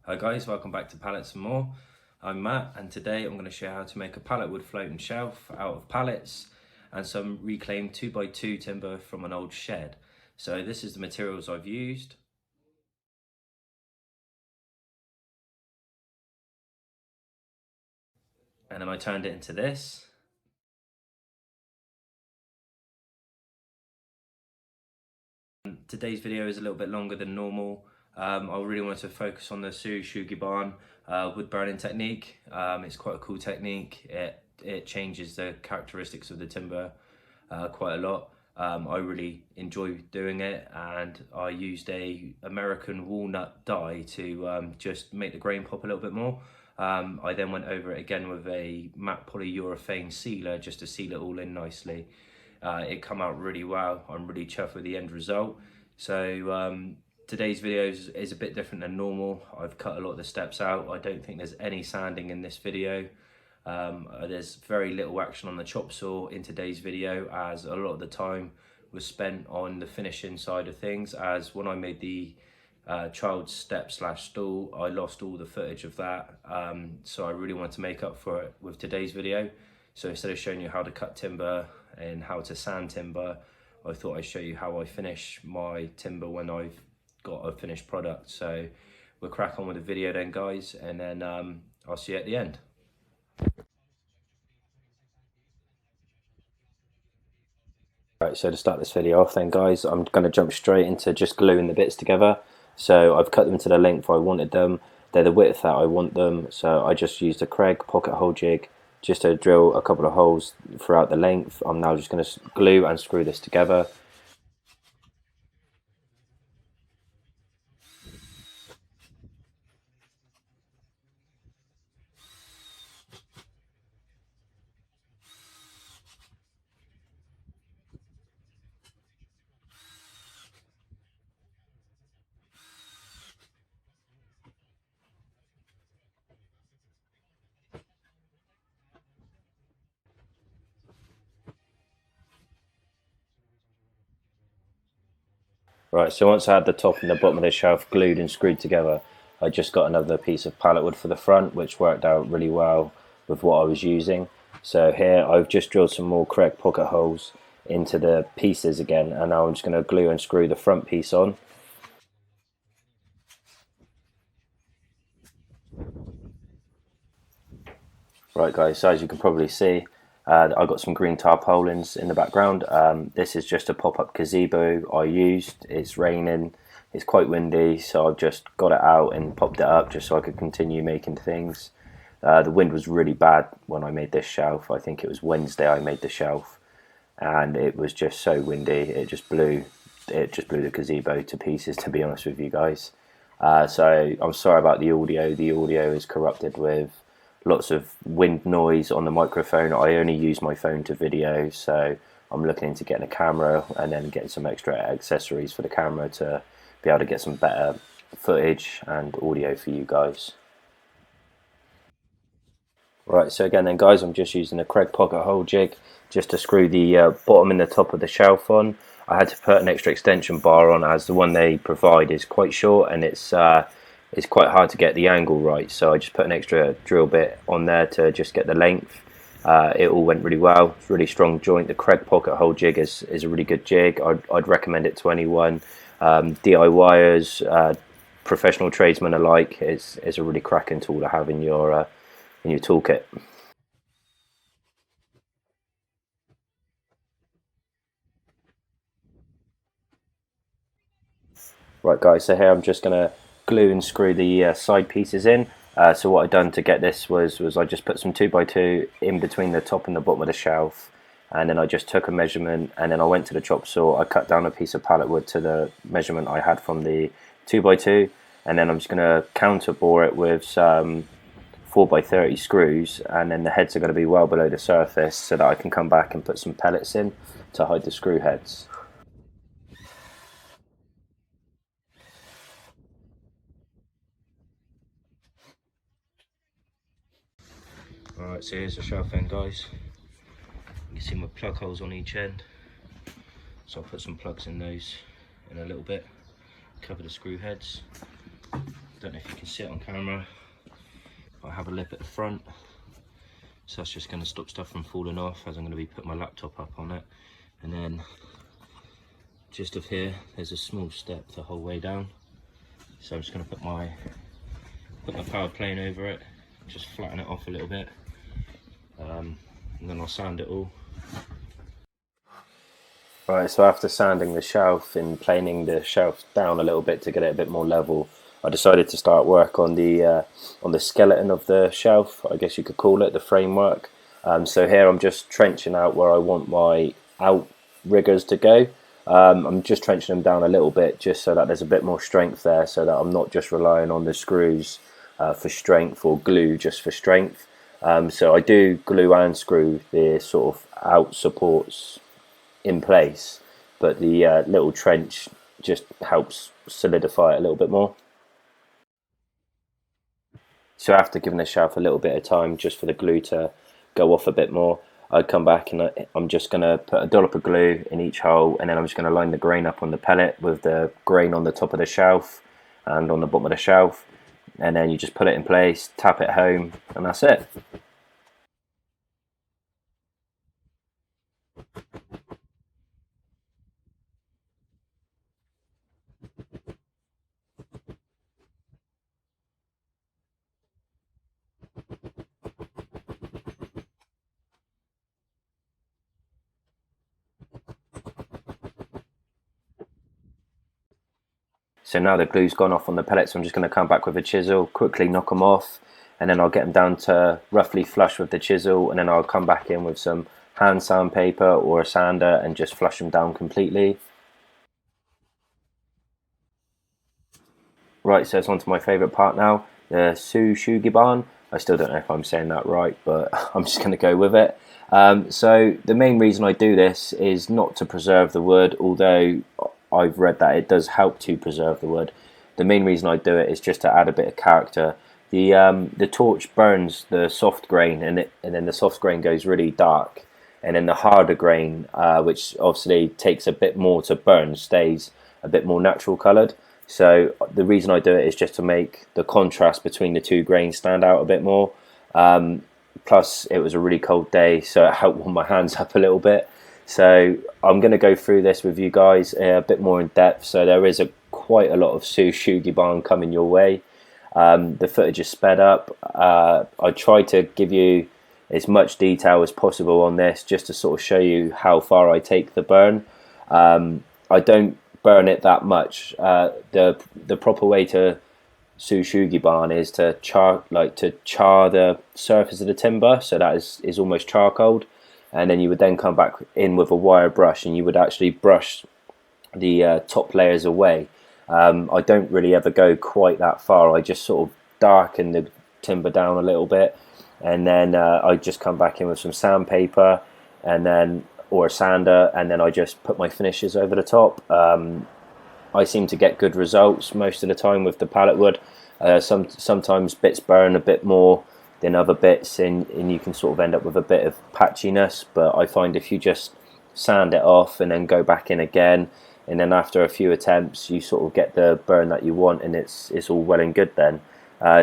Hi guys, welcome back to Pallet some more. I'm Matt and today I'm going to show you how to make a pallet wood floating shelf out of pallets and some reclaimed 2x2 timber from an old shed. So this is the materials I've used. And then I turned it into this. Today's video is a little bit longer than normal. I really wanted to focus on the Shou Sugi Ban wood burning technique. It's quite a cool technique. It changes the characteristics of the timber quite a lot. I really enjoy doing it, and I used a American walnut dye to just make the grain pop a little bit more. I then went over it again with a matte polyurethane sealer just to seal it all in nicely. It come out really well. I'm really chuffed with the end result. So today's video is a bit different than normal. I've cut a lot of the steps out. I don't think there's any sanding in this video. There's very little action on the chop saw in today's video, as a lot of the time was spent on the finishing side of things, as when I made the child step / stool, I lost all the footage of that. So I really wanted to make up for it with today's video. So instead of showing you how to cut timber and how to sand timber, I thought I'd show you how I finish my timber when I've got a finished product. So we'll crack on with the video then, guys, and then I'll see you at the end. Right, so to start this video off then, guys, I'm going to jump straight into just gluing the bits together. So I've cut them to the length I wanted them. They're the width that I want them. So I just used a Craig pocket hole jig just to drill a couple of holes throughout the length. I'm now just going to glue and screw this together. Right, so once I had the top and the bottom of the shelf glued and screwed together, I just got another piece of pallet wood for the front, which worked out really well with what I was using. So here I've just drilled some more Craig pocket holes into the pieces again, and now I'm just going to glue and screw the front piece on. Right guys, so as you can probably see, I've got some green tarpaulins in the background. This is just a pop-up gazebo I used. It's raining, it's quite windy, so I've just got it out and popped it up just so I could continue making things. The wind was really bad when I made this shelf. I think it was Wednesday I made the shelf, and it was just so windy. It just blew the gazebo to pieces, to be honest with you guys. So I'm sorry about the audio. The audio is corrupted with lots of wind noise on the microphone. I only use my phone to video, so I'm looking into getting a camera and then getting some extra accessories for the camera to be able to get some better footage and audio for you guys. Right, so again then guys, I'm just using a Craig pocket hole jig just to screw the bottom and the top of the shelf on. I had to put an extra extension bar on, as the one they provide is quite short and it's quite hard to get the angle right, so I just put an extra drill bit on there to just get the length. It all went really well. It's really strong joint. The Craig pocket hole jig is a really good jig. I'd recommend it to anyone, DIYers, professional tradesmen alike. It's a really cracking tool to have in your toolkit. Right guys, so here I'm just going to glue and screw the side pieces in. So what I done to get this was I just put some 2x2 in between the top and the bottom of the shelf, and then I just took a measurement, and then I went to the chop saw. I cut down a piece of pallet wood to the measurement I had from the 2x2, and then I'm just going to counter bore it with some 4x30 screws, and then the heads are going to be well below the surface so that I can come back and put some pellets in to hide the screw heads. Alright, so here's the shelf end, guys. You can see my plug holes on each end, so I'll put some plugs in those in a little bit. Cover the screw heads. Don't don't know if you can see it on camera. I have a lip at the front, so that's just going to stop stuff from falling off as I'm going to be putting my laptop up on it. And then just of here, there's a small step the whole way down. So I'm just going to put my power plane over it, just flatten it off a little bit, and then I'll sand it all. Right, so after sanding the shelf and planing the shelf down a little bit to get it a bit more level, I decided to start work on the skeleton of the shelf, I guess you could call it, the framework. So here I'm just trenching out where I want my outriggers to go. I'm just trenching them down a little bit just so that there's a bit more strength there, so that I'm not just relying on the screws for strength, or glue just for strength. So I do glue and screw the sort of out supports in place, but the little trench just helps solidify it a little bit more. So after giving the shelf a little bit of time just for the glue to go off a bit more, I come back and I'm just going to put a dollop of glue in each hole, and then I'm just going to line the grain up on the pellet with the grain on the top of the shelf and on the bottom of the shelf, and then you just put it in place, tap it home, and that's it. So now the glue's gone off on the pellets, so I'm just going to come back with a chisel, quickly knock them off, and then I'll get them down to roughly flush with the chisel, and then I'll come back in with some hand sandpaper or a sander and just flush them down completely. Right, so it's on to my favourite part now, the Shou Sugi Ban. I still don't know if I'm saying that right, but I'm just going to go with it. So the main reason I do this is not to preserve the wood, although I've read that it does help to preserve the wood. The main reason I do it is just to add a bit of character. The torch burns the soft grain, and then the soft grain goes really dark, and then the harder grain, which obviously takes a bit more to burn, stays a bit more natural coloured. So the reason I do it is just to make the contrast between the two grains stand out a bit more. Plus it was a really cold day, so it helped warm my hands up a little bit. So I'm going to go through this with you guys a bit more in depth. So there is quite a lot of Shou Sugi Ban coming your way. The footage is sped up. I try to give you as much detail as possible on this, just to sort of show you how far I take the burn. I don't burn it that much. The proper way to Shou Sugi Ban is to char the surface of the timber, so that is almost charcoaled, and then you would then come back in with a wire brush and you would actually brush the top layers away. I don't really ever go quite that far. I just sort of darken the timber down a little bit, and then I just come back in with some sandpaper or a sander, and then I just put my finishes over the top. I seem to get good results most of the time with the pallet wood. Sometimes bits burn a bit more than other bits, and you can sort of end up with a bit of patchiness, but I find if you just sand it off and then go back in again, and then after a few attempts you sort of get the burn that you want, and it's all well and good then.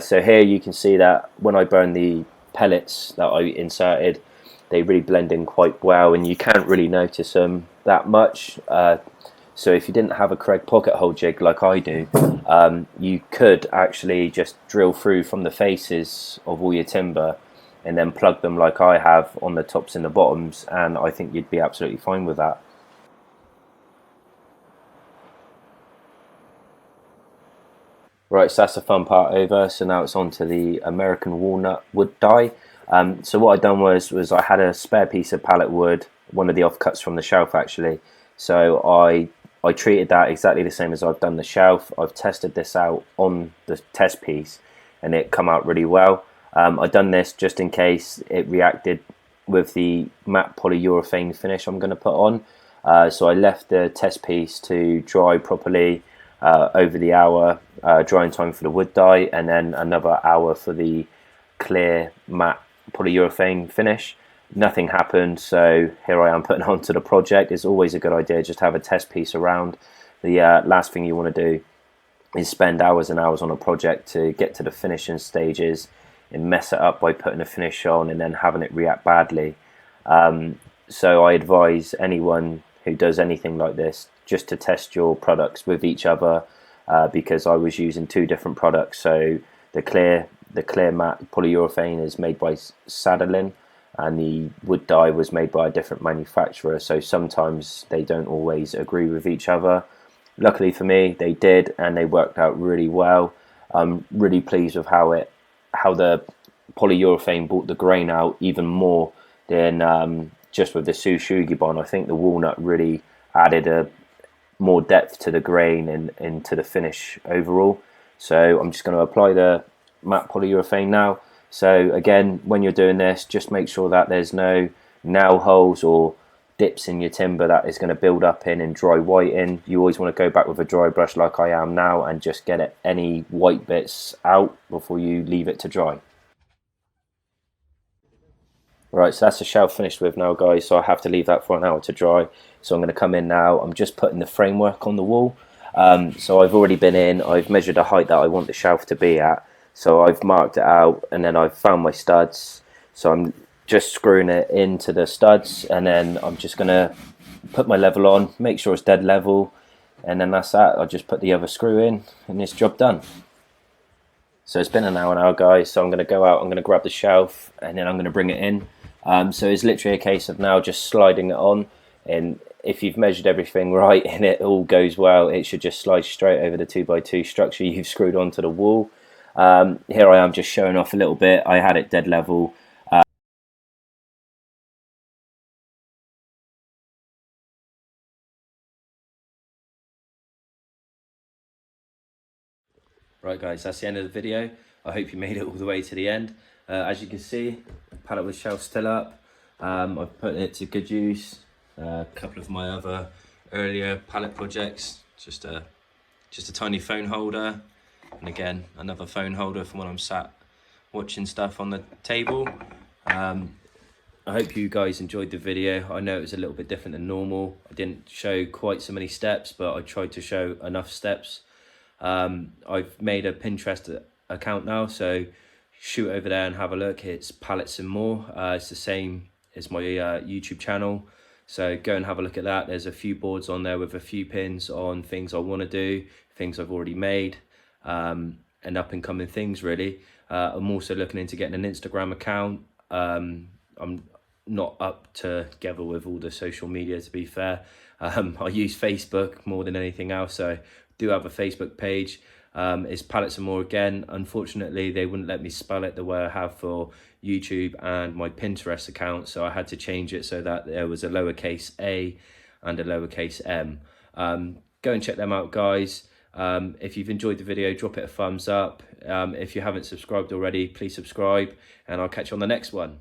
So here you can see that when I burn the pellets that I inserted, they really blend in quite well, and you can't really notice them that much. So if you didn't have a Craig pocket hole jig like I do, you could actually just drill through from the faces of all your timber and then plug them like I have on the tops and the bottoms, and I think you'd be absolutely fine with that. Right, so that's the fun part over. So now it's on to the American walnut wood die. So what I done was I had a spare piece of pallet wood, one of the offcuts from the shelf actually. So I treated that exactly the same as I've done the shelf. I've tested this out on the test piece, and it come out really well. I've done this just in case it reacted with the matte polyurethane finish I'm going to put on. So I left the test piece to dry properly over the hour drying time for the wood dye, and then another hour for the clear matte polyurethane finish. Nothing happened, so here I am putting on to the project. It's always a good idea just to have a test piece around. The last thing you want to do is spend hours and hours on a project to get to the finishing stages and mess it up by putting a finish on and then having it react badly. So I advise anyone who does anything like this just to test your products with each other, because I was using two different products. So the clear matte polyurethane is made by Sadolin, and the wood dye was made by a different manufacturer. So sometimes they don't always agree with each other. Luckily for me, they did, and they worked out really well. I'm really pleased with how the polyurethane brought the grain out even more than just with the Shou Sugi Ban. I think the walnut really added a more depth to the grain and into the finish overall. So I'm just going to apply the matte polyurethane now. So again, when you're doing this, just make sure that there's no nail holes or dips in your timber that is going to build up in and dry white in. You always want to go back with a dry brush like I am now and just get any white bits out before you leave it to dry. Right, so that's the shell finished with now, guys, so I have to leave that for an hour to dry. So I'm going to come in now. I'm just putting the framework on the wall. So I've already been in, I've measured the height that I want the shelf to be at. So I've marked it out, and then I've found my studs. So I'm just screwing it into the studs, and then I'm just going to put my level on, make sure it's dead level, and then that's that. I'll just put the other screw in, and it's job done. So it's been an hour now, guys, so I'm going to go out, I'm going to grab the shelf, and then I'm going to bring it in. So it's literally a case of now just sliding it on, and if you've measured everything right and it all goes well, it should just slide straight over the 2x2 structure you've screwed onto the wall. Here I am just showing off a little bit. I had it dead level. Right, guys, that's the end of the video. I hope you made it all the way to the end. As you can see, pallet with shelf still up. I've put it to good use. A couple of my other earlier pallet projects, just a tiny phone holder, and again another phone holder for when I'm sat watching stuff on the table. I hope you guys enjoyed the video. I know it was a little bit different than normal. I didn't show quite so many steps, but I tried to show enough steps. I've made a Pinterest account now, so shoot over there and have a look. It's Pallets and More. It's the same as my YouTube channel, so go and have a look at that. There's a few boards on there with a few pins on things I want to do, things I've already made, and up and coming things really. I'm also looking into getting an Instagram account. I'm not up together with all the social media, to be fair. I use Facebook more than anything else, so do have a Facebook page. It's Pallets and More again. Unfortunately, they wouldn't let me spell it the way I have for YouTube and my Pinterest account, so I had to change it so that there was a lowercase a and a lowercase m. Go and check them out, guys. If you've enjoyed the video, drop it a thumbs up. If you haven't subscribed already, please subscribe, and I'll catch you on the next one.